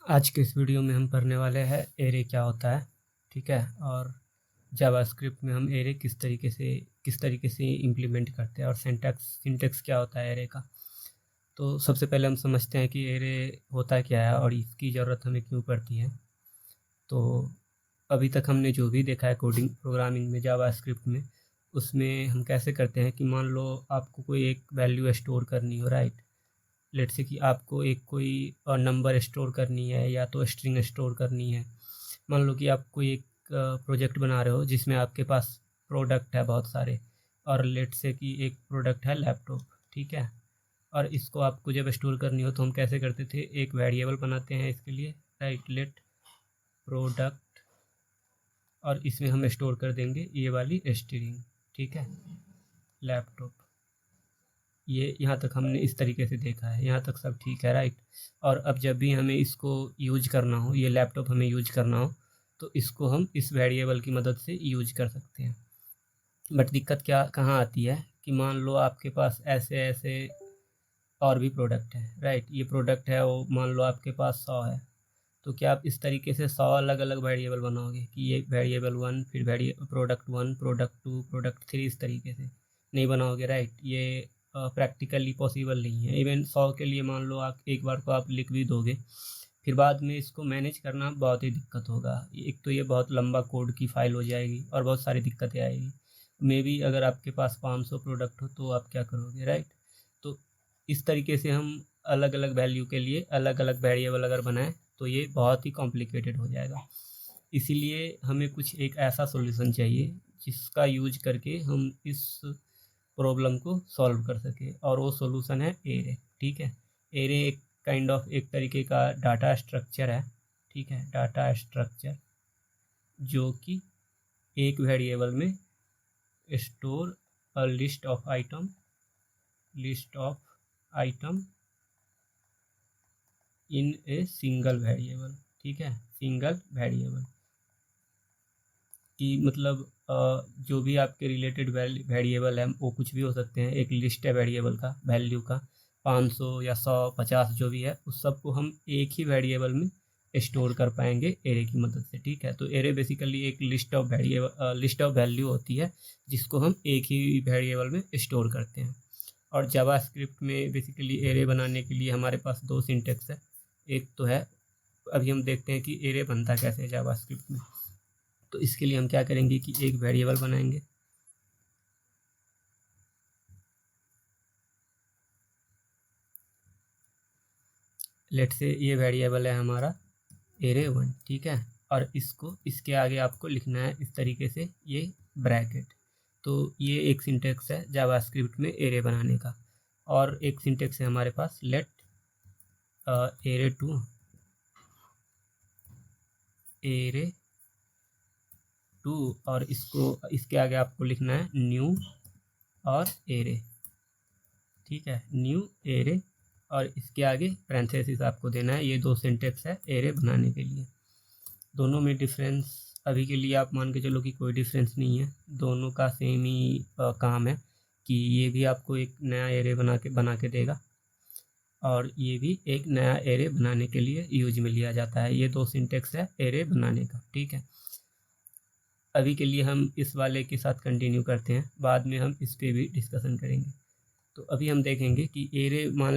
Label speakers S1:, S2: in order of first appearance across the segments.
S1: आज के इस वीडियो में हम पढ़ने वाले हैं एरे क्या होता है, ठीक है। और जावास्क्रिप्ट में हम एरे किस तरीके से इम्प्लीमेंट करते हैं और सिंटैक्स क्या होता है एरे का। तो सबसे पहले हम समझते हैं कि एरे होता क्या है और इसकी ज़रूरत हमें क्यों पड़ती है। तो अभी तक हमने जो भी देखा है कोडिंग प्रोग्रामिंग में जावास्क्रिप्ट में, उसमें हम कैसे करते हैं कि मान लो आपको कोई एक वैल्यू स्टोर करनी हो, राइट। लेट से कि आपको एक कोई नंबर स्टोर करनी है या तो स्ट्रिंग स्टोर करनी है। मान लो कि आप कोई एक प्रोजेक्ट बना रहे हो जिसमें आपके पास प्रोडक्ट है बहुत सारे, और लेट से कि एक प्रोडक्ट है लैपटॉप, ठीक है। और इसको आपको जब स्टोर करनी हो तो हम कैसे करते थे, एक वेरिएबल बनाते हैं इसके लिए, राइट, लेट प्रोडक्ट, और इसमें हम स्टोर कर देंगे ये वाली स्ट्रिंग, ठीक है, लैपटॉप। ये यहाँ तक हमने इस तरीके से देखा है, यहाँ तक सब ठीक है, राइट। और अब जब भी हमें इसको यूज करना हो, ये लैपटॉप हमें यूज करना हो, तो इसको हम इस वेरिएबल की मदद से यूज कर सकते हैं। बट दिक्कत क्या कहाँ आती है कि मान लो आपके पास ऐसे ऐसे और भी प्रोडक्ट है, राइट। ये प्रोडक्ट है, वो मान लो आपके पास 100 है, तो क्या आप इस तरीके से 100 अलग अलग वेरिएबल बनाओगे कि ये वेरिएबल 1, फिर प्रोडक्ट 1, प्रोडक्ट 2, प्रोडक्ट 3, इस तरीके से नहीं बनाओगे, राइट। ये प्रैक्टिकली पॉसिबल नहीं है। इवन 100 के लिए मान लो आप एक बार को आप लिख भी दोगे, फिर बाद में इसको मैनेज करना बहुत ही दिक्कत होगा। एक तो ये बहुत लंबा कोड की फाइल हो जाएगी और बहुत सारी दिक्कतें आएगी। मे बी अगर आपके पास 500 प्रोडक्ट हो तो आप क्या करोगे, राइट। तो इस तरीके से हम अलग अलग वैल्यू के लिए अलग अलग वेरिएबल अगर बनाएं तो ये बहुत ही कॉम्प्लिकेटेड हो जाएगा। इसीलिए हमें कुछ एक ऐसा सॉल्यूशन चाहिए जिसका यूज करके हम इस प्रॉब्लम को सॉल्व कर सके, और वो सॉल्यूशन है एरे, ठीक है। एरे एक काइंड ऑफ एक तरीके का डाटा स्ट्रक्चर है, ठीक है, डाटा स्ट्रक्चर जो कि एक वेरिएबल में store a list of item in a single variable, ठीक है, सिंगल वेरिएबल कि मतलब जो भी आपके रिलेटेड वेरिएबल है वो कुछ भी हो सकते हैं। एक लिस्ट है वेरिएबल का, वैल्यू का 500 या 100, 50 जो भी है, उस सब को हम एक ही वेरिएबल में स्टोर कर पाएंगे एरे की मदद से, ठीक है। तो एरे बेसिकली एक लिस्ट ऑफ वैल्यू होती है जिसको हम एक ही वेरिएबल में स्टोर करते हैं। और जावास्क्रिप्ट में बेसिकली एरे बनाने के लिए हमारे पास दो सिंटेक्स है। एक तो है, अभी हम देखते हैं कि एरे बनता कैसे है जावास्क्रिप्ट में। तो इसके लिए हम क्या करेंगे कि एक वेरिएबल बनाएंगे, लेट से ये वेरिएबल है हमारा array1, ठीक है। और इसको इसके आगे आपको लिखना है इस तरीके से, ये ब्रैकेट। तो ये एक सिंटेक्स है जावास्क्रिप्ट में एरे बनाने का। और एक सिंटेक्स है हमारे पास, लेट array2, और इसके आगे आपको लिखना है न्यू और एरे, ठीक है, न्यू एरे, और इसके आगे पैरेंथेसिस आपको देना है। ये दो सिंटेक्स है एरे बनाने के लिए। दोनों में डिफरेंस अभी के लिए आप मान के चलो कि कोई डिफरेंस नहीं है, दोनों का सेम ही काम है कि ये भी आपको एक नया एरे बना के देगा, और ये भी एक नया एरे बनाने के लिए यूज में लिया जाता है। ये दो सिंटेक्स है एरे बनाने का, ठीक है। अभी के लिए हम इस वाले के साथ कंटिन्यू करते हैं, बाद में हम इस पर भी डिस्कशन करेंगे। तो अभी हम देखेंगे कि एरे मान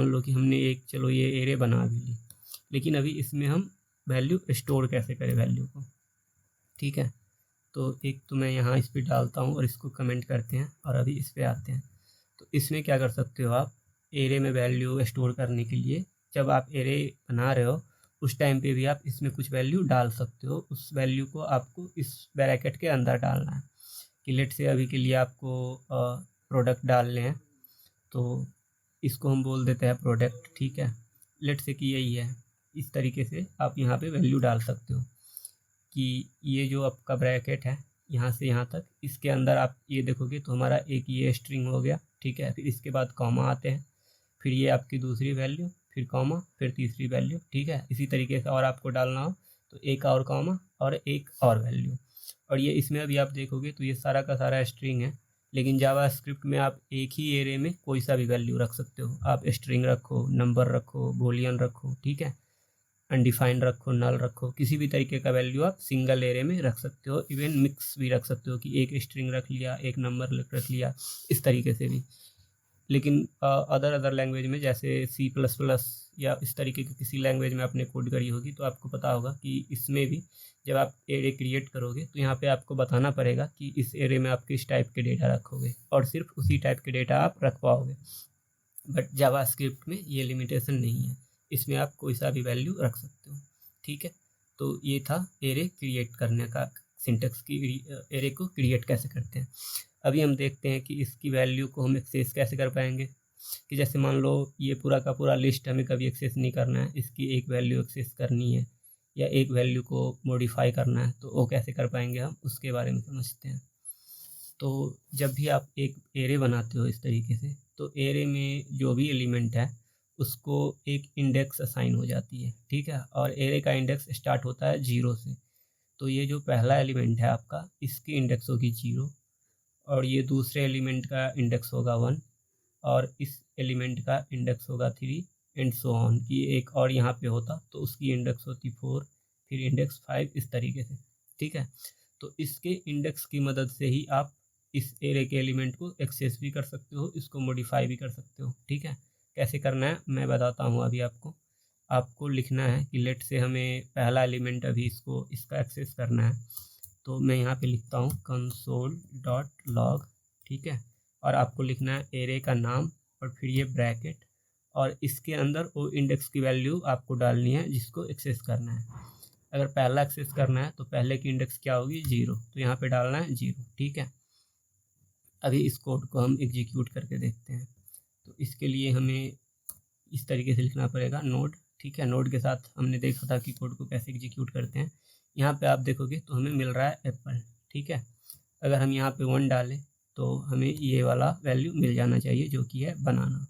S1: लो कि हमने एक, चलो ये एरे बना भी ली, लेकिन अभी इसमें हम वैल्यू स्टोर कैसे करें वैल्यू को, ठीक है। तो एक तो मैं यहाँ इस पर डालता हूँ और इसको कमेंट करते हैं, और अभी इस पर आते हैं। तो इसमें क्या कर सकते हो आप, एरे में वैल्यू स्टोर करने के लिए जब आप एरे बना रहे हो उस टाइम पे भी आप इसमें कुछ वैल्यू डाल सकते हो। उस वैल्यू को आपको इस ब्रैकेट के अंदर डालना है कि लेट से अभी के लिए आपको प्रोडक्ट डालने हैं, तो इसको हम बोल देते हैं प्रोडक्ट, ठीक है। लेट से कि यही है, इस तरीके से आप यहाँ पे वैल्यू डाल सकते हो कि ये जो आपका ब्रैकेट है यहाँ से यहाँ तक, इसके अंदर आप ये देखोगे तो हमारा एक ये स्ट्रिंग हो गया, ठीक है। फिर इसके बाद कॉमा आते हैं, फिर ये आपकी दूसरी वैल्यू, फिर कॉमा, फिर तीसरी वैल्यू, ठीक है। इसी तरीके से और आपको डालना हो तो एक और कॉमा और एक और वैल्यू। और ये इसमें अभी आप देखोगे तो ये सारा का सारा स्ट्रिंग है, लेकिन जावास्क्रिप्ट में आप एक ही एरे में कोई सा भी वैल्यू रख सकते हो। आप स्ट्रिंग रखो, नंबर रखो, बूलियन रखो, ठीक है। अनडिफाइंड रखो, नल रखो, किसी भी तरीके का वैल्यू आप सिंगल एरे में रख सकते हो। इवन मिक्स भी रख सकते हो कि एक स्ट्रिंग रख लिया, एक नंबर रख लिया, इस तरीके से भी। लेकिन अदर लैंग्वेज में जैसे C++ या इस तरीके की किसी लैंग्वेज में आपने कोड करी होगी तो आपको पता होगा कि इसमें भी जब आप एरे क्रिएट करोगे तो यहाँ पे आपको बताना पड़ेगा कि इस एरे में आप किस टाइप के डेटा रखोगे और सिर्फ उसी टाइप के डेटा आप रख पाओगे। बट जावास्क्रिप्ट में ये लिमिटेशन नहीं है, इसमें आप कोई सा भी वैल्यू रख सकते हो। ठीक है, तो ये था एरे क्रिएट करने का सिंटेक्स की एरे को क्रिएट कैसे करते हैं। अभी हम देखते हैं कि इसकी वैल्यू को हम एक्सेस कैसे कर पाएंगे। कि जैसे मान लो ये पूरा का पूरा लिस्ट हमें कभी एक्सेस नहीं करना है, इसकी एक वैल्यू एक्सेस करनी है या एक वैल्यू को मॉडिफाई करना है, तो वो कैसे कर पाएंगे हम उसके बारे में समझते हैं। तो जब भी आप एक एरे बनाते हो इस तरीके से, तो एरे में जो भी एलिमेंट है उसको एक इंडेक्स असाइन हो जाती है। ठीक है, और एरे का इंडेक्स स्टार्ट होता है 0 से। तो ये जो पहला एलिमेंट है आपका, इसकी इंडेक्स होगी 0, और ये दूसरे एलिमेंट का इंडेक्स होगा 1, और इस एलिमेंट का इंडेक्स होगा 3 एंड सो ऑन। कि एक और यहाँ पे होता तो उसकी इंडेक्स होती 4, फिर इंडेक्स 5, इस तरीके से। ठीक है, तो इसके इंडेक्स की मदद से ही आप इस एरे के एलिमेंट को एक्सेस भी कर सकते हो, इसको मॉडिफाई भी कर सकते हो। ठीक है, कैसे करना है मैं बताता हूँ अभी आपको। आपको लिखना है कि लेट से हमें पहला एलिमेंट अभी इसका एक्सेस करना है, तो मैं यहाँ पे लिखता हूँ console.log। ठीक है, और आपको लिखना है एरे का नाम और फिर ये ब्रैकेट, और इसके अंदर वो इंडेक्स की वैल्यू आपको डालनी है जिसको एक्सेस करना है। अगर पहला एक्सेस करना है तो पहले की इंडेक्स क्या होगी 0, तो यहाँ पे डालना है 0। ठीक है, अभी इस कोड को हम एग्जीक्यूट करके देखते हैं। तो इसके लिए हमें इस तरीके से लिखना पड़ेगा नोड। ठीक है, नोड के साथ हमने देखा था कि कोड को कैसे एग्जीक्यूट करते हैं। यहाँ पे आप देखोगे तो हमें मिल रहा है एप्पल। ठीक है, अगर हम यहाँ पे 1 डालें तो हमें ये वाला वैल्यू मिल जाना चाहिए जो कि है बनाना।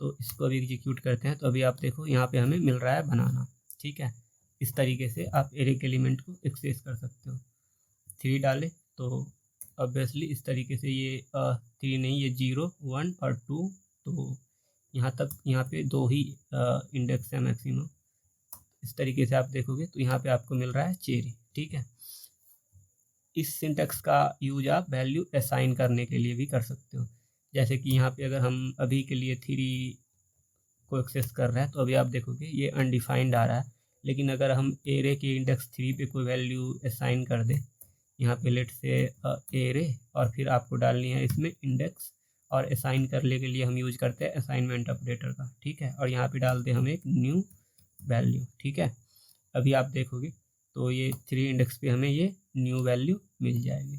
S1: तो इसको अभी एग्जीक्यूट करते हैं, तो अभी आप देखो यहाँ पे हमें मिल रहा है बनाना। ठीक है, इस तरीके से आप एरे के एलिमेंट को एक्सेस कर सकते हो। 3 डालें तो ऑब्वियसली इस तरीके से ये 3 नहीं, ये 0, 1 और 2, तो यहाँ तक यहाँ पे 2 ही इंडेक्स है मैक्सिमम। इस तरीके से आप देखोगे तो यहाँ पे आपको मिल रहा है चेरी। ठीक है, इस सिंटेक्स का यूज आप वैल्यू असाइन करने के लिए भी कर सकते हो। जैसे कि यहाँ पे अगर हम अभी के लिए 3 को एक्सेस कर रहे हैं तो अभी आप देखोगे ये अनडिफाइंड आ रहा है, लेकिन अगर हम एरे के इंडेक्स 3 पे कोई वैल्यू असाइन कर दें, यहाँ पे लेट से एरे, और फिर आपको डालनी है इसमें इंडेक्स, और असाइन करने के लिए हम यूज करते हैं असाइनमेंट ऑपरेटर का। ठीक है, और यहाँ पे डालते हैं हम एक न्यू वैल्यू। ठीक है, अभी आप देखोगे तो ये 3 इंडेक्स पे हमें ये न्यू वैल्यू मिल जाएगी।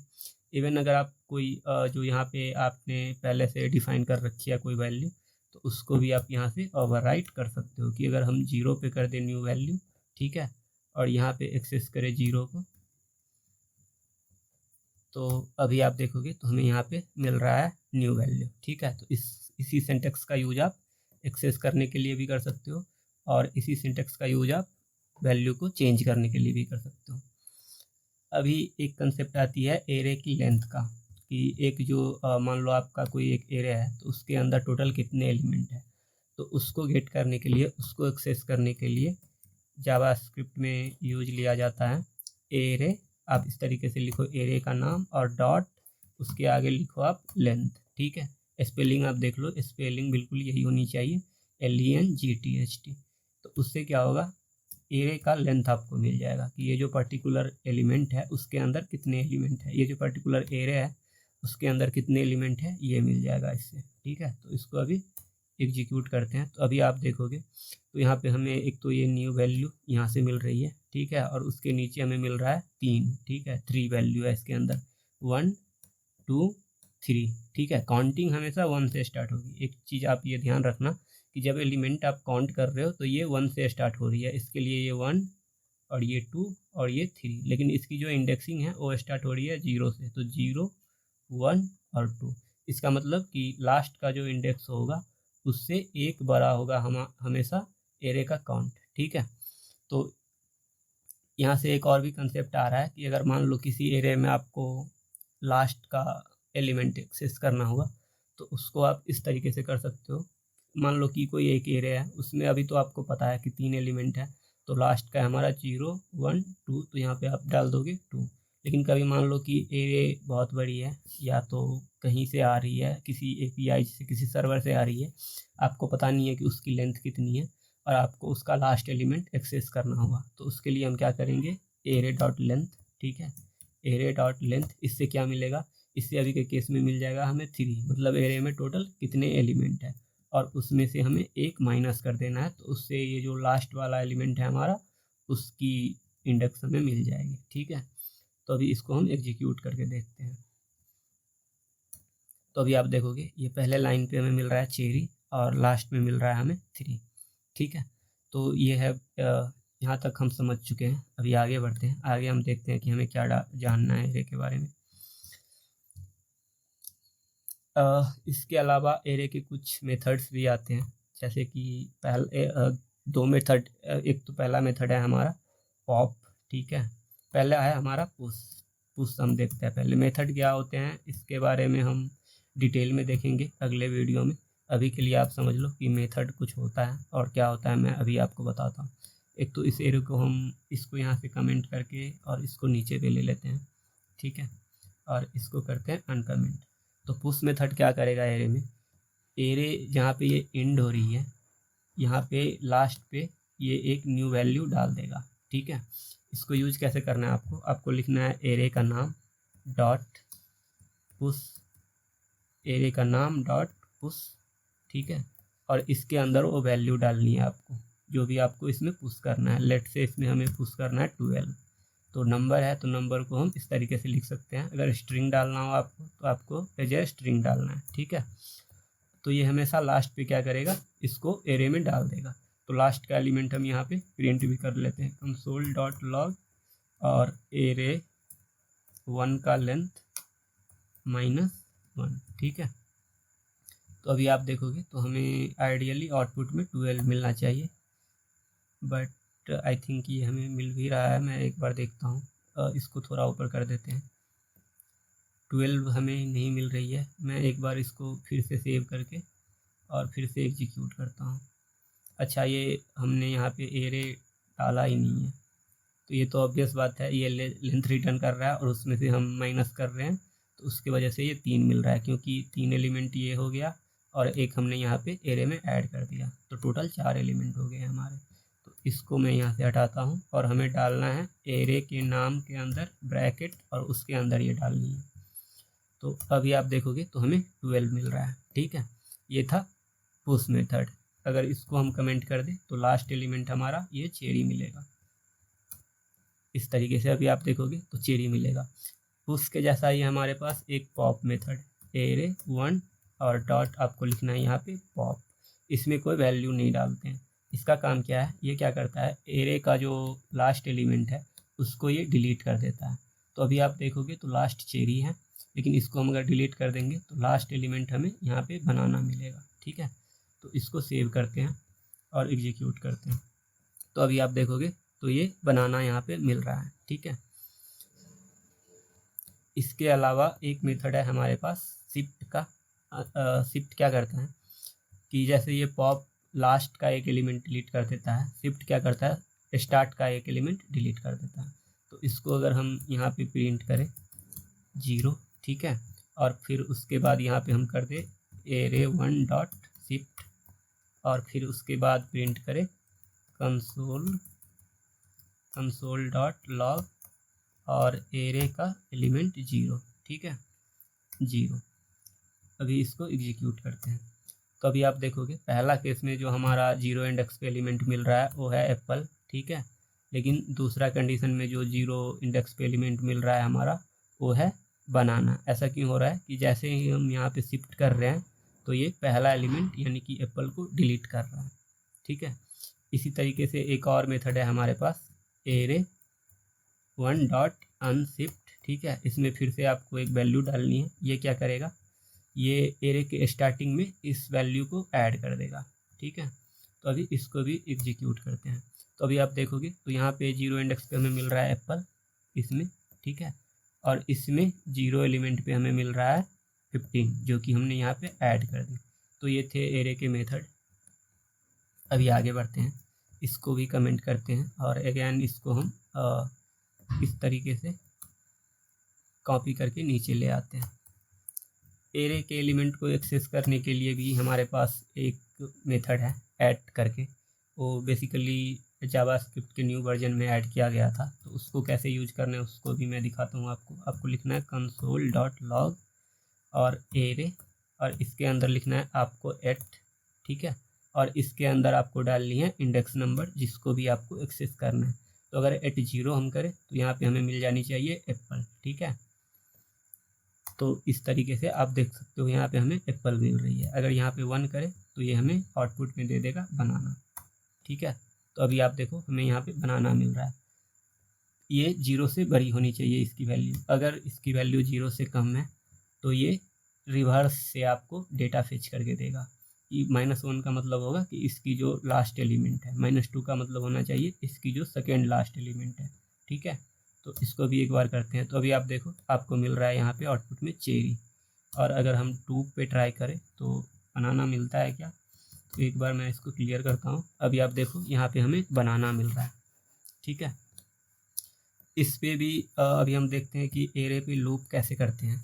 S1: इवन अगर आप कोई जो यहाँ पे आपने पहले से डिफाइन कर रखी है कोई वैल्यू, तो उसको भी आप यहाँ से ओवरराइट कर सकते हो कि अगर हम 0 पे कर दें न्यू वैल्यू। ठीक है, और यहाँ पे एक्सेस करें 0 को, तो अभी आप देखोगे तो हमें यहाँ पे मिल रहा है न्यू वैल्यू। ठीक है, तो इसी सिंटेक्स का यूज आप एक्सेस करने के लिए भी कर सकते हो, और इसी सिंटेक्स का यूज आप वैल्यू को चेंज करने के लिए भी कर सकते हो। अभी एक कंसेप्ट आती है एरे की लेंथ का, कि एक जो मान लो आपका कोई एक एरे है तो उसके अंदर टोटल कितने एलिमेंट है, तो उसको गेट करने के लिए, उसको एक्सेस करने के लिए जावास्क्रिप्ट में यूज लिया जाता है एरे। आप इस तरीके से लिखो एरे का नाम और डॉट, उसके आगे लिखो आप लेंथ। ठीक है, स्पेलिंग आप देख लो, स्पेलिंग बिल्कुल यही होनी चाहिए, LENGTHT। तो उससे क्या होगा, एरे का लेंथ आपको मिल जाएगा कि ये जो पर्टिकुलर एलिमेंट है उसके अंदर कितने एलिमेंट है, ये जो पर्टिकुलर एरे है उसके अंदर कितने एलिमेंट है, ये मिल जाएगा इससे। ठीक है, तो इसको अभी एग्जीक्यूट करते हैं। तो अभी आप देखोगे तो यहाँ पे हमें एक तो ये न्यू वैल्यू यहाँ से मिल रही है। ठीक है, और उसके नीचे हमें मिल रहा है 3। ठीक है, 3 वैल्यू है इसके अंदर, 1 2 3। ठीक है, काउंटिंग हमेशा 1 से स्टार्ट होगी। एक चीज़ आप ये ध्यान रखना कि जब एलिमेंट आप काउंट कर रहे हो तो ये 1 से स्टार्ट हो रही है, इसके लिए ये 1 और ये 2 और ये 3, लेकिन इसकी जो इंडेक्सिंग है वो स्टार्ट हो रही है 0 से, तो 0 1 और 2। इसका मतलब कि लास्ट का जो इंडेक्स होगा उससे एक बड़ा होगा हमेशा एरे का काउंट। ठीक है, तो यहाँ से एक और भी कंसेप्ट आ रहा है कि अगर मान लो किसी एरे में आपको लास्ट का एलिमेंट एक्सेस करना होगा तो उसको आप इस तरीके से कर सकते हो। मान लो कि कोई एक एरे है, उसमें अभी तो आपको पता है कि 3 एलिमेंट है, तो लास्ट का है हमारा 0 1 2, तो यहाँ पे आप डाल दोगे 2। लेकिन कभी मान लो कि एरे बहुत बड़ी है, या तो कहीं से आ रही है, किसी API से, किसी सर्वर से आ रही है, आपको पता नहीं है कि उसकी लेंथ कितनी है और आपको उसका लास्ट एलिमेंट एक्सेस करना होगा, तो उसके लिए हम क्या करेंगे, एरे डॉट लेंथ। ठीक है, एरे डॉट लेंथ, इससे क्या मिलेगा, इससे अभी के केस में मिल जाएगा हमें 3, मतलब एरे में टोटल कितने एलिमेंट है और उसमें से हमें एक माइनस कर देना है, तो उससे ये जो लास्ट वाला एलिमेंट है हमारा, उसकी इंडेक्स हमें मिल जाएगी। ठीक है, तो अभी इसको हम एग्जीक्यूट करके देखते हैं। तो अभी आप देखोगे ये पहले लाइन पे हमें मिल रहा है चेरी और लास्ट में मिल रहा है हमें 3। ठीक है, तो ये है, यहाँ तक हम समझ चुके हैं। अभी आगे बढ़ते हैं, आगे हम देखते हैं कि हमें क्या जानना है एरे के बारे में। इसके अलावा एरे के कुछ मेथड्स भी आते हैं, जैसे कि पहले 2 मेथड, एक तो पहला मेथड है हमारा पॉप। ठीक है, पहला है हमारा पुश हम देखते हैं पहले मेथड क्या होते हैं, इसके बारे में हम डिटेल में देखेंगे अगले वीडियो में। अभी के लिए आप समझ लो कि मेथड कुछ होता है और क्या होता है मैं अभी आपको बताता हूँ। एक तो इस एरे को हम इसको यहाँ से कमेंट करके और इसको नीचे पे ले लेते हैं। ठीक है, और इसको करते हैं अनकमेंट। तो पुश मेथड क्या करेगा एरे में, एरे जहाँ पे ये एंड हो रही है, यहाँ पे लास्ट पे ये एक न्यू वैल्यू डाल देगा। ठीक है, इसको यूज कैसे करना है, आपको लिखना है एरे का नाम डॉट पुश, एरे का नाम डॉट पुश। ठीक है, और इसके अंदर वो वैल्यू डालनी है आपको, जो भी आपको इसमें पुश करना है। लेट से इसमें हमें पुश करना है 12, तो नंबर है तो नंबर को हम इस तरीके से लिख सकते हैं। अगर स्ट्रिंग डालना हो आपको तो आपको एज ए स्ट्रिंग डालना है। ठीक है, तो ये हमेशा लास्ट पे क्या करेगा, इसको एरे में डाल देगा। तो लास्ट का एलिमेंट हम यहाँ पे प्रिंट भी कर लेते हैं, कंसोल डॉट लॉग और एरे 1 का लेंथ -1। ठीक है, तो अभी आप देखोगे तो हमें आइडियली आउटपुट में 12 मिलना चाहिए, बट आई थिंक ये हमें मिल भी रहा है। मैं एक बार देखता हूँ, इसको थोड़ा ऊपर कर देते हैं। 12 हमें नहीं मिल रही है। मैं एक बार इसको फिर से सेव करके और फिर से एग्जीक्यूट करता हूँ। अच्छा, ये हमने यहाँ पे एरे डाला ही नहीं है, तो ये तो ऑब्वियस बात है, ये लेंथ रिटर्न कर रहा है और उसमें से हम माइनस कर रहे हैं, तो उसकी वजह से ये 3 मिल रहा है, क्योंकि 3 एलिमेंट ये हो गया और एक हमने यहाँ पे एरे में ऐड कर दिया, तो टोटल 4 एलिमेंट हो गए हमारे। तो इसको मैं यहाँ से हटाता हूँ और हमें डालना है एरे के नाम के अंदर ब्रैकेट और उसके अंदर ये डालनी है। तो अभी आप देखोगे तो हमें 12 मिल रहा है। ठीक है, ये था पुश मेथड। अगर इसको हम कमेंट कर दें तो लास्ट एलिमेंट हमारा ये चेरी मिलेगा। इस तरीके से अभी आप देखोगे तो चेरी मिलेगा। पुश के जैसा ही हमारे पास एक पॉप मेथड, एरे 1 और डॉट आपको लिखना है यहाँ पे पॉप। इसमें कोई वैल्यू नहीं डालते हैं। इसका काम क्या है, ये क्या करता है, एरे का जो लास्ट एलिमेंट है उसको ये डिलीट कर देता है। तो अभी आप देखोगे तो लास्ट चेरी है, लेकिन इसको हम अगर डिलीट कर देंगे तो लास्ट एलिमेंट हमें यहाँ पे बनाना मिलेगा। ठीक है, तो इसको सेव करते हैं और एग्जीक्यूट करते हैं। तो अभी आप देखोगे तो ये बनाना यहाँ पे मिल रहा है। ठीक है, इसके अलावा एक मेथड है हमारे पास शिफ्ट का। शिफ्ट क्या करता है कि जैसे ये पॉप लास्ट का एक एलिमेंट डिलीट कर देता है, शिफ्ट क्या करता है, स्टार्ट का एक एलिमेंट डिलीट कर देता है। तो इसको अगर हम यहाँ पे प्रिंट करें 0, ठीक है, और फिर उसके बाद यहाँ पे हम कर दे एरे 1 डॉट शिफ्ट और फिर उसके बाद प्रिंट करें कंसोल डॉट लॉग और एरे का एलिमेंट 0। ठीक है, 0। अभी इसको एग्जीक्यूट करते हैं। तो अभी आप देखोगे पहला केस में जो हमारा 0 इंडेक्स पे एलिमेंट मिल रहा है वो है एप्पल। ठीक है, लेकिन दूसरा कंडीशन में जो 0 इंडेक्स पे एलिमेंट मिल रहा है हमारा वो है बनाना। ऐसा क्यों हो रहा है कि जैसे ही हम यहाँ पे शिफ्ट कर रहे हैं तो ये पहला एलिमेंट यानी कि एप्पल को डिलीट कर रहा है। ठीक है, इसी तरीके से एक और मेथड है हमारे पास एरे 1 डॉट अनशिफ्ट। ठीक है, इसमें फिर से आपको एक वैल्यू डालनी है। ये क्या करेगा, ये एरे के स्टार्टिंग में इस वैल्यू को ऐड कर देगा। ठीक है, तो अभी इसको भी एग्जीक्यूट करते हैं। तो अभी आप देखोगे तो यहाँ पे 0 इंडेक्स पे हमें मिल रहा है एप्पल इसमें। ठीक है, और इसमें 0 एलिमेंट पे हमें मिल रहा है 15 जो कि हमने यहाँ पे ऐड कर दी। तो ये थे एरे के मेथड। अभी आगे बढ़ते हैं। इसको भी कमेंट करते हैं और अगेन इसको हम इस तरीके से कॉपी करके नीचे ले आते हैं। एरे के एलिमेंट को एक्सेस करने के लिए भी हमारे पास एक मेथड है ऐड करके, वो बेसिकली जावास्क्रिप्ट के न्यू वर्जन में ऐड किया गया था, तो उसको कैसे यूज करना है उसको भी मैं दिखाता हूँ आपको। आपको लिखना है console.log और एरे, और इसके अंदर लिखना है आपको एट, ठीक है, और इसके अंदर आपको डालनी है इंडेक्स नंबर जिसको भी आपको एक्सेस करना है। तो अगर एट 0 हम करें तो यहाँ पे हमें मिल जानी चाहिए एप्पल, ठीक है। तो इस तरीके से आप देख सकते हो यहाँ पे हमें एप्पल मिल रही है। अगर यहाँ पे 1 करें तो ये हमें आउटपुट में दे देगा बनाना, ठीक है। तो अभी आप देखो हमें यहाँ पे बनाना मिल रहा है। ये 0 से बड़ी होनी चाहिए इसकी वैल्यू, अगर इसकी वैल्यू 0 से कम है तो ये रिवर्स से आपको डेटा फेच करके देगा। कि -1 का मतलब होगा कि इसकी जो लास्ट एलिमेंट है, -2 का मतलब होना चाहिए इसकी जो सेकेंड लास्ट एलिमेंट है, ठीक है। तो इसको भी एक बार करते हैं। तो अभी आप देखो आपको मिल रहा है यहाँ पे आउटपुट में चेरी, और अगर हम 2 पे ट्राई करें तो बनाना मिलता है क्या? तो एक बार मैं इसको क्लियर करता हूँ। अभी आप देखो यहाँ पे हमें बनाना मिल रहा है, ठीक है। इस पे भी अभी हम देखते हैं कि एरे पे लूप कैसे करते हैं।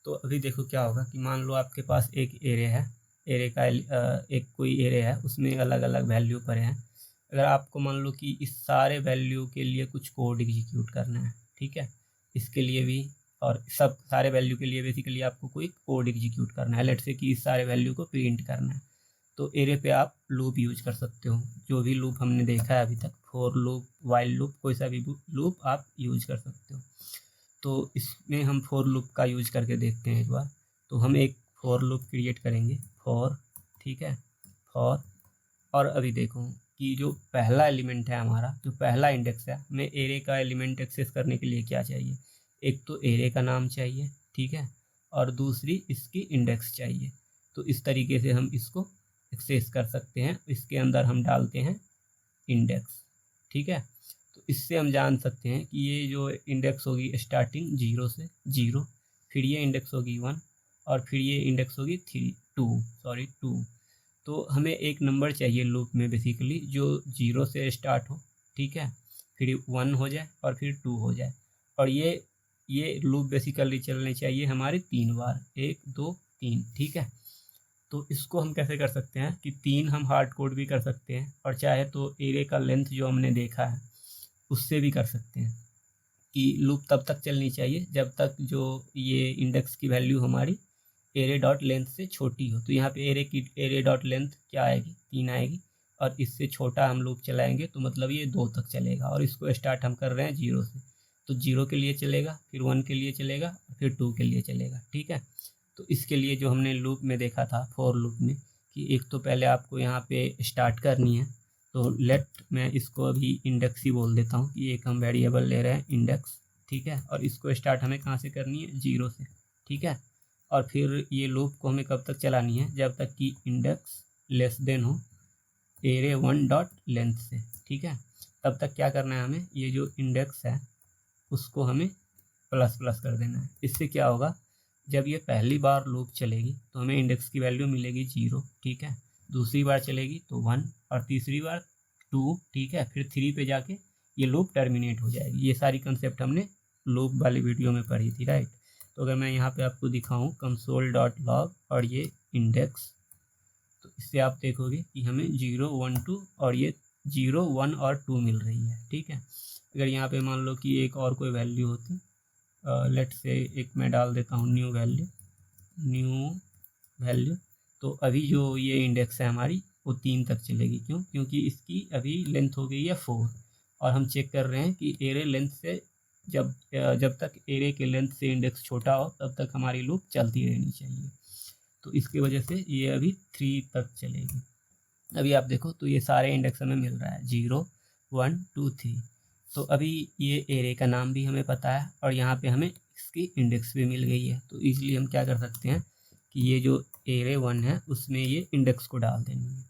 S1: तो अभी देखो क्या होगा कि मान लो आपके पास एक एरे है, एरे का एक कोई एरे है, उसमें अलग अलग वैल्यू पड़े हैं। अगर आपको मान लो कि इस सारे वैल्यू के लिए कुछ कोड एग्जीक्यूट करना है, ठीक है, इसके लिए भी और सब सारे वैल्यू के लिए बेसिकली आपको कोई कोड एग्जीक्यूट करना है। लेट्स से कि इस सारे वैल्यू को प्रिंट करना है, तो एरे पे आप लूप यूज कर सकते हो। जो भी लूप हमने देखा है अभी तक, फॉर लूप, वाइल लूप, कोई सा भी लूप आप यूज कर सकते हो। तो इसमें हम फॉर लूप का यूज करके देखते हैं एक बार। तो हम एक फॉर लूप क्रिएट करेंगे, फॉर, ठीक है, फॉर। और अभी देखो कि जो पहला एलिमेंट है हमारा, जो पहला इंडेक्स है, हमें एरे का एलिमेंट एक्सेस करने के लिए क्या चाहिए? एक तो एरे का नाम चाहिए, ठीक है, और दूसरी इसकी इंडेक्स चाहिए। तो इस तरीके से हम इसको एक्सेस कर सकते हैं। इसके अंदर हम डालते हैं इंडेक्स, ठीक है। तो इससे हम जान सकते हैं कि ये जो इंडेक्स होगी स्टार्टिंग 0 से 0, फिर ये इंडेक्स होगी 1, और फिर ये इंडेक्स होगी 2। तो हमें एक नंबर चाहिए लूप में बेसिकली जो 0 से स्टार्ट हो, ठीक है, फिर 1 हो जाए और फिर 2 हो जाए। और ये लूप बेसिकली चलने चाहिए हमारे 3 बार, 1 2 3, ठीक है। तो इसको हम कैसे कर सकते हैं कि 3 हम हार्ड कोड भी कर सकते हैं, और चाहे तो एरे का लेंथ जो हमने देखा है उससे भी कर सकते हैं कि लूप तब तक चलनी चाहिए जब तक जो ये इंडेक्स की वैल्यू हमारी एरे डॉट लेंथ से छोटी हो। तो यहाँ पे एरे डॉट लेंथ क्या आएगी? 3 आएगी, और इससे छोटा हम लूप चलाएंगे तो मतलब ये 2 तक चलेगा। और इसको स्टार्ट हम कर रहे हैं 0 से, तो 0 के लिए चलेगा, फिर 1 के लिए चलेगा, फिर 2 के लिए चलेगा, ठीक है। तो इसके लिए जो हमने लूप में देखा था फॉर लूप में कि एक तो पहले आपको यहाँ पे स्टार्ट करनी है। तो मैं इसको अभी इंडेक्स ही बोल देता हूँ कि एक हम वेरिएबल ले रहे हैं इंडेक्स, ठीक है, और इसको स्टार्ट हमें कहाँ से करनी है? 0 से, ठीक है। और फिर ये लूप को हमें कब तक चलानी है? जब तक कि इंडेक्स लेस देन हो एरे 1 डॉट लेंथ से, ठीक है। तब तक क्या करना है हमें? ये जो इंडेक्स है उसको हमें प्लस प्लस कर देना है। इससे क्या होगा? जब ये पहली बार लूप चलेगी तो हमें इंडेक्स की वैल्यू मिलेगी 0, ठीक है, दूसरी बार चलेगी तो 1, और तीसरी बार 2, ठीक है, फिर 3 पे जाके ये लूप टर्मिनेट हो जाएगी। ये सारी कंसेप्ट हमने लूप वाली वीडियो में पढ़ी थी, राइट। तो अगर मैं यहाँ पे आपको दिखाऊँ console.log और ये इंडेक्स, तो इससे आप देखोगे कि हमें 0 1 2 और ये 0 1 और 2 मिल रही है, ठीक है। अगर यहाँ पे मान लो कि एक और कोई वैल्यू होती, लेट से एक मैं डाल देता हूँ न्यू वैल्यू, तो अभी जो ये इंडेक्स है हमारी वो 3 तक चलेगी। क्यों? क्योंकि इसकी अभी लेंथ हो गई है 4, और हम चेक कर रहे हैं कि एरे लेंथ से जब तक एरे के लेंथ से इंडेक्स छोटा हो तब तक हमारी लूप चलती रहनी चाहिए। तो इसकी वजह से ये अभी 3 तक चलेगी। अभी आप देखो तो ये सारे इंडेक्स हमें मिल रहा है 0 1 2 3। तो अभी ये एरे का नाम भी हमें पता है, और यहाँ पे हमें इसकी इंडेक्स भी मिल गई है। तो इजीली हम क्या कर सकते हैं कि ये जो एरे 1 है उसमें ये इंडेक्स को डाल देनी है।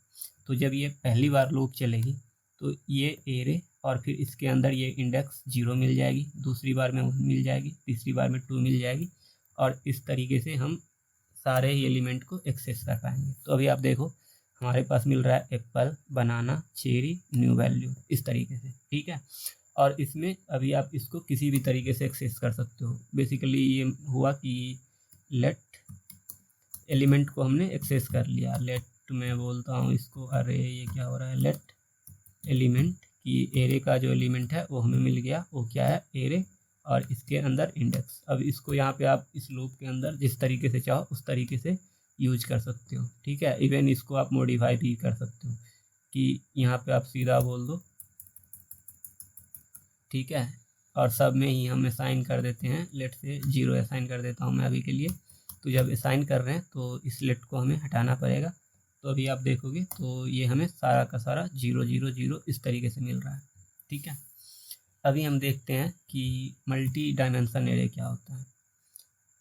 S1: तो जब ये पहली बार लूप चलेगी तो ये एरे और फिर इसके अंदर ये इंडेक्स 0 मिल जाएगी, दूसरी बार में 1 मिल जाएगी, तीसरी बार में 2 मिल जाएगी, और इस तरीके से हम सारे ही एलिमेंट को एक्सेस कर पाएंगे। तो अभी आप देखो हमारे पास मिल रहा है एप्पल, बनाना, चेरी, न्यू वैल्यू, इस तरीके से, ठीक है। और इसमें अभी आप इसको किसी भी तरीके से एक्सेस कर सकते हो। बेसिकली ये हुआ कि लेट एलिमेंट को हमने एक्सेस कर लिया। लेट मैं बोलता हूँ इसको, अरे ये क्या हो रहा है, लेट एलिमेंट की एरे का जो एलिमेंट है वो हमें मिल गया, वो क्या है, एरे, और इसके अंदर इंडेक्स। अब इसको यहाँ पे आप इस लूप के अंदर जिस तरीके से चाहो उस तरीके से यूज कर सकते हो, ठीक है। इवन इसको आप मॉडिफाई भी कर सकते हो कि यहाँ पे आप सीधा बोल दो, ठीक है, और सब में ही हम असाइन कर देते हैं। लेट से 0 असाइन कर देता हूँ मैं अभी के लिए। तो जब असाइन कर रहे हैं तो इस लेट को हमें हटाना पड़ेगा। तो अभी आप देखोगे तो ये हमें सारा का सारा 0 0 0 इस तरीके से मिल रहा है, ठीक है। अभी हम देखते हैं कि मल्टी डायमेंशन एरे क्या होता है।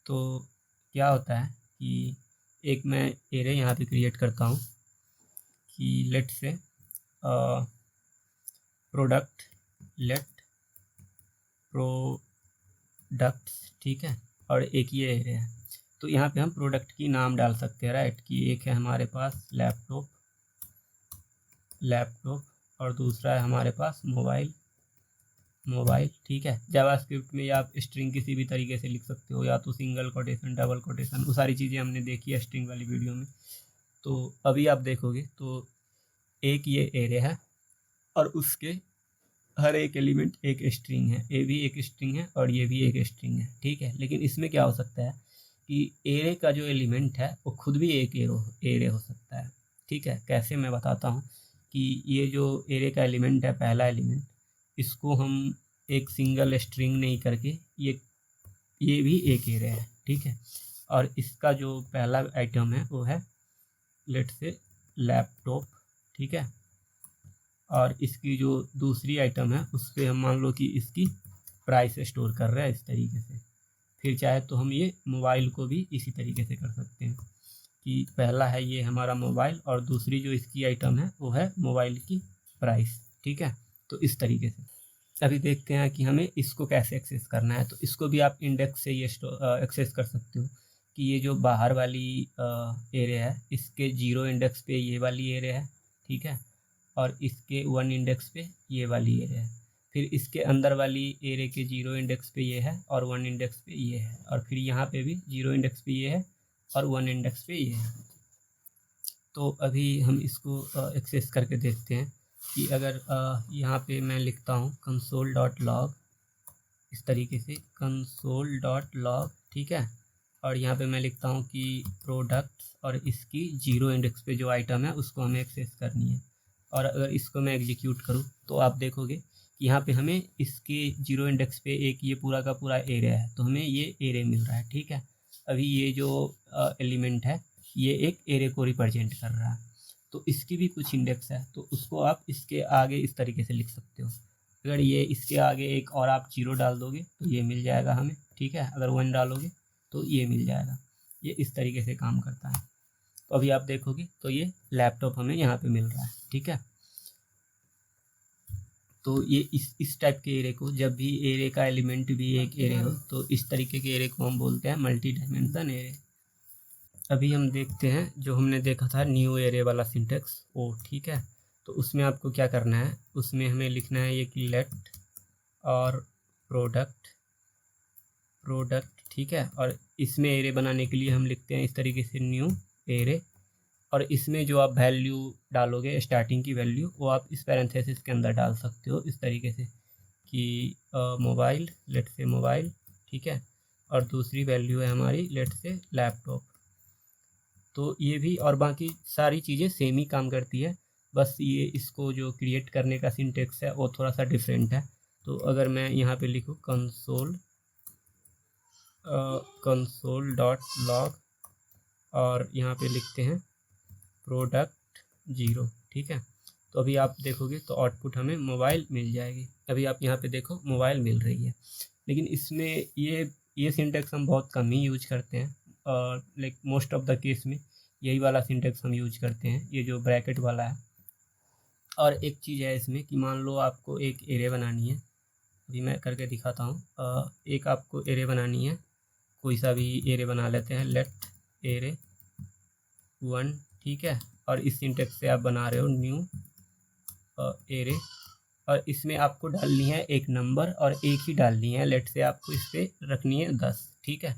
S1: तो क्या होता है कि एक मैं एरे यहाँ पे क्रिएट करता हूँ कि लेट से प्रोडक्ट, लेट प्रोडक्ट्स, ठीक है, और एक ये एरे है। तो यहाँ पे हम प्रोडक्ट की नाम डाल सकते हैं, राइट, कि एक है हमारे पास लैपटॉप, और दूसरा है हमारे पास मोबाइल, ठीक है। जावास्क्रिप्ट में आप स्ट्रिंग किसी भी तरीके से लिख सकते हो, या तो सिंगल कोटेशन, डबल कोटेशन, वो सारी चीज़ें हमने देखी है स्ट्रिंग वाली वीडियो में। तो अभी आप देखोगे तो एक ये एरे है और उसके हर एक एलिमेंट एक स्ट्रिंग है, ए भी एक स्ट्रिंग है और ये भी एक स्ट्रिंग है, ठीक है। लेकिन इसमें क्या हो सकता है कि एरे का जो एलिमेंट है वो खुद भी एक एरे हो सकता है, ठीक है। कैसे, मैं बताता हूँ कि ये जो एरे का एलिमेंट है, पहला एलिमेंट, इसको हम एक सिंगल स्ट्रिंग नहीं करके ये भी एक एरे है, ठीक है। और इसका जो पहला आइटम है वो है लेट से लैपटॉप, ठीक है। और इसकी जो दूसरी आइटम है उस पर हम मान लो कि इसकी प्राइस स्टोर कर रहे हैं इस तरीके से। फिर चाहे तो हम ये मोबाइल को भी इसी तरीके से कर सकते हैं कि पहला है ये हमारा मोबाइल और दूसरी जो इसकी आइटम है वो है मोबाइल की प्राइस, ठीक है। तो इस तरीके से अभी देखते हैं कि हमें इसको कैसे एक्सेस करना है। तो इसको भी आप इंडेक्स से ये एक्सेस कर सकते हो कि ये जो बाहर वाली एरे है इसके 0 इंडेक्स पे ये वाली एरे है, ठीक है, और इसके 1 इंडेक्स पे ये वाली एरे है। फिर इसके अंदर वाली एरे के 0 इंडेक्स पे ये है और 1 इंडेक्स पे ये है, और फिर यहाँ पे भी 0 इंडेक्स पे ये है और 1 इंडेक्स पे ये है। तो अभी हम इसको एक्सेस करके देखते हैं कि अगर यहाँ पे मैं लिखता हूँ console.log, इस तरीके से console.log, ठीक है, और यहाँ पे मैं लिखता हूँ कि प्रोडक्ट्स और इसकी 0 इंडेक्स पे जो आइटम है उसको हमें एक्सेस करनी है। और अगर इसको मैं एग्जीक्यूट करूँ तो आप देखोगे कि यहाँ पे हमें इसके 0 इंडेक्स पे एक ये पूरा का पूरा एरिया है, तो हमें ये एरे मिल रहा है, ठीक है। अभी ये जो एलिमेंट है ये एक एरे को रिप्रेजेंट कर रहा है, तो इसकी भी कुछ इंडेक्स है, तो उसको आप इसके आगे इस तरीके से लिख सकते हो। अगर ये इसके आगे एक और आप 0 डाल दोगे तो ये मिल जाएगा हमें, ठीक है। अगर 1 डालोगे तो ये मिल जाएगा। ये इस तरीके से काम करता है। तो अभी आप देखोगे तो ये लैपटॉप हमें यहाँ पे मिल रहा है, ठीक है। तो ये इस टाइप के एरे को, जब भी एरे का एलिमेंट भी एक एरे हो तो इस तरीके के एरे को हम बोलते हैं मल्टी डायमेंशन एरे। अभी हम देखते हैं जो हमने देखा था न्यू एरे वाला सिंटेक्स, वो, ठीक है। तो उसमें आपको क्या करना है, उसमें हमें लिखना है ये कि लेट और प्रोडक्ट, ठीक है। और इसमें एरे बनाने के लिए हम लिखते हैं इस तरीके से न्यू एरे, और इसमें जो आप वैल्यू डालोगे स्टार्टिंग की वैल्यू वो आप इस पैरेंथेसिस के अंदर डाल सकते हो इस तरीके से कि मोबाइल, लेट से मोबाइल, ठीक है, और दूसरी वैल्यू है हमारी लेट से लैपटॉप। तो ये भी और बाकी सारी चीज़ें सेम ही काम करती है, बस ये इसको जो क्रिएट करने का सिंटेक्स है वो थोड़ा सा डिफरेंट है। तो अगर मैं यहाँ पे लिखूँ console.log और यहाँ पे लिखते हैं प्रोडक्ट 0, ठीक है। तो अभी आप देखोगे तो आउटपुट हमें मोबाइल मिल जाएगी। अभी आप यहाँ पे देखो मोबाइल मिल रही है, लेकिन इसमें ये सिंटेक्स हम बहुत कम ही यूज करते हैं, और like most of the case में यही वाला सिंटेक्स हम यूज करते हैं, ये जो ब्रैकेट वाला है। और एक चीज़ है इसमें कि मान लो आपको एक एरे बनानी है, अभी मैं करके दिखाता हूँ। एक आपको एरे बनानी है, कोई सा भी एरे बना लेते हैं, लेट एरे 1, ठीक है, और इस सिंटेक्स से आप बना रहे हो न्यू एरे, और इसमें आपको डालनी है एक नंबर और एक ही डालनी है। लेट से आपको इस पर रखनी है 10, ठीक है।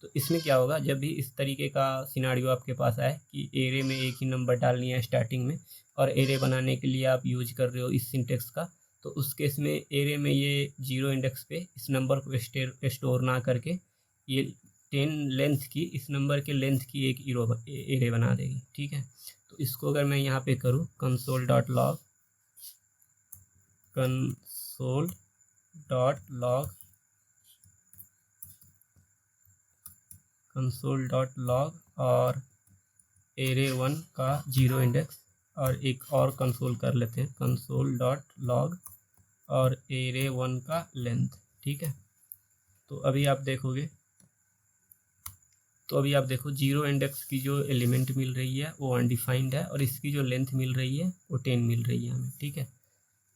S1: तो इसमें क्या होगा, जब भी इस तरीके का सिनारियो आपके पास आए कि एरे में एक ही नंबर डालनी है स्टार्टिंग में, और एरे बनाने के लिए आप यूज कर रहे हो इस सिंटेक्स का, तो उस केस में एरे में ये 0 इंडेक्स पे इस नंबर को स्टोर ना करके ये 10 लेंथ की, इस नंबर के लेंथ की एक एरे बना देगी, ठीक है। तो इसको अगर मैं यहाँ पे करूँ console.log और array1 का 0 इंडेक्स, और एक और कंसोल कर लेते हैं console.log और array1 का लेंथ, ठीक है। तो अभी आप देखो 0 इंडेक्स की जो एलिमेंट मिल रही है वो अनडिफाइंड है, और इसकी जो लेंथ मिल रही है वो 10 मिल रही है हमें, ठीक है।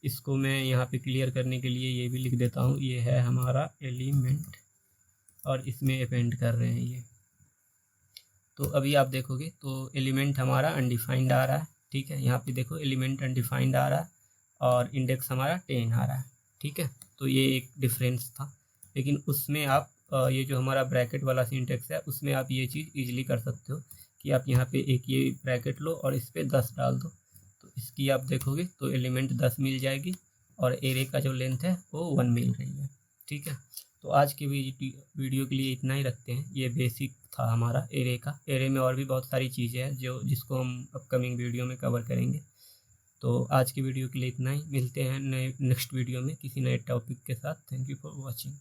S1: इसको मैं यहाँ पे क्लियर करने के लिए ये भी लिख देता हूँ, ये है हमारा एलिमेंट, और इसमें अपेंड कर रहे हैं ये। तो अभी आप देखोगे तो एलिमेंट हमारा अनडिफाइंड आ रहा है, ठीक है। यहाँ पे देखो एलिमेंट अनडिफाइंड आ रहा है और इंडेक्स हमारा 10 आ रहा है, ठीक है। तो ये एक डिफरेंस था, लेकिन उसमें आप ये जो हमारा ब्रैकेट वाला सिंटेक्स है उसमें आप ये चीज़ ईजिली कर सकते हो कि आप यहाँ पे एक ये ब्रैकेट लो और इस पर 10 डाल दो, तो इसकी आप देखोगे तो एलिमेंट 10 मिल जाएगी, और एरे का जो लेंथ है वो 1 मिल रही है, ठीक है। तो आज के वीडियो के लिए इतना ही रखते हैं। ये बेसिक था हमारा एरे का। एरे में और भी बहुत सारी चीज़ें हैं जिसको हम अपकमिंग वीडियो में कवर करेंगे। तो आज की वीडियो के लिए इतना ही, मिलते हैं नेक्स्ट वीडियो में किसी नए टॉपिक के साथ। Thank you for watching.